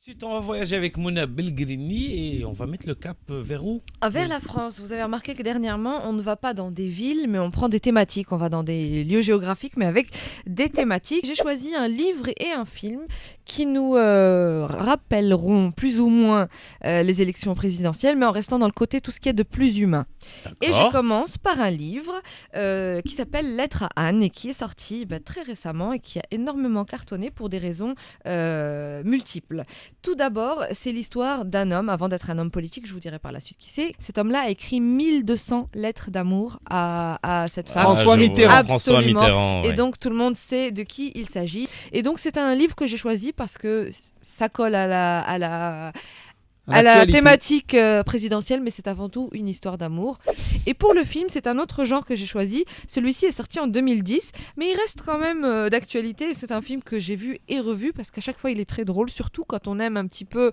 Ensuite, on va voyager avec Mouna Belgrini et on va mettre le cap vers où? Vers la France. Vous avez remarqué que dernièrement, on ne va pas dans des villes, mais on prend des thématiques. On va dans des lieux géographiques, mais avec des thématiques. J'ai choisi un livre et un film qui nous rappelleront plus ou moins les élections présidentielles, mais en restant dans le côté tout ce qui est de plus humain. Et je commence par un livre qui s'appelle Lettre à Anne et qui est sorti très récemment et qui a énormément cartonné pour des raisons multiples. Tout d'abord, c'est l'histoire d'un homme, avant d'être un homme politique, je vous dirai par la suite qui c'est. Cet homme-là a écrit 1200 lettres d'amour à cette femme. François Mitterrand. Absolument. François Mitterrand, Et ouais. donc tout le monde sait de qui il s'agit. Et donc c'est un livre que j'ai choisi parce que ça colle à la thématique présidentielle, mais c'est avant tout une histoire d'amour. Et pour le film, c'est un autre genre que j'ai choisi. Celui-ci est sorti en 2010, mais il reste quand même d'actualité. C'est un film que j'ai vu et revu parce qu'à chaque fois, il est très drôle, surtout quand on aime un petit peu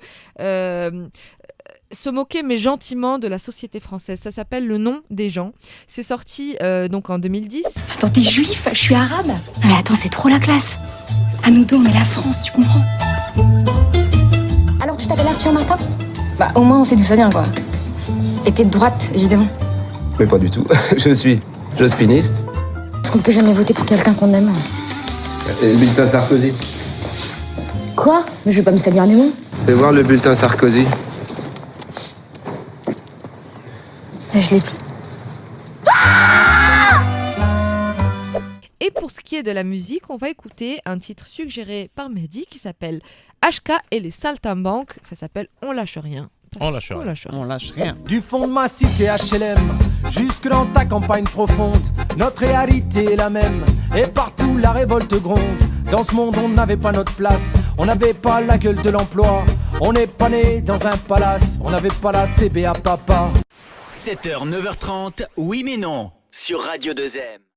se moquer, mais gentiment, de la société française. Ça s'appelle Le nom des gens. C'est sorti donc en 2010. Attends, t'es juif? Je suis arabe. Non mais attends, c'est trop la classe. À nous deux, on est la France, tu comprends? Alors tu t'appelles Arthur Martin? Bah au moins on sait d'où ça vient quoi. Et t'es de droite, évidemment. Mais pas du tout. Je suis jospiniste. Parce qu'on ne peut jamais voter pour quelqu'un qu'on aime. Et le bulletin Sarkozy. Quoi? Mais je vais pas me salir les mains. Fais voir le bulletin Sarkozy. Je l'ai plus. Et pour ce qui est de la musique, on va écouter un titre suggéré par Mehdi qui s'appelle HK et les Saltimbanques. Ça s'appelle On lâche rien. On lâche rien. On lâche rien. Du fond de ma cité HLM, jusque dans ta campagne profonde, notre réalité est la même, et partout la révolte gronde. Dans ce monde on n'avait pas notre place, on n'avait pas la gueule de l'emploi, on n'est pas né dans un palace, on n'avait pas la CB à papa. 7h, 9h30, oui mais non, sur Radio 2M.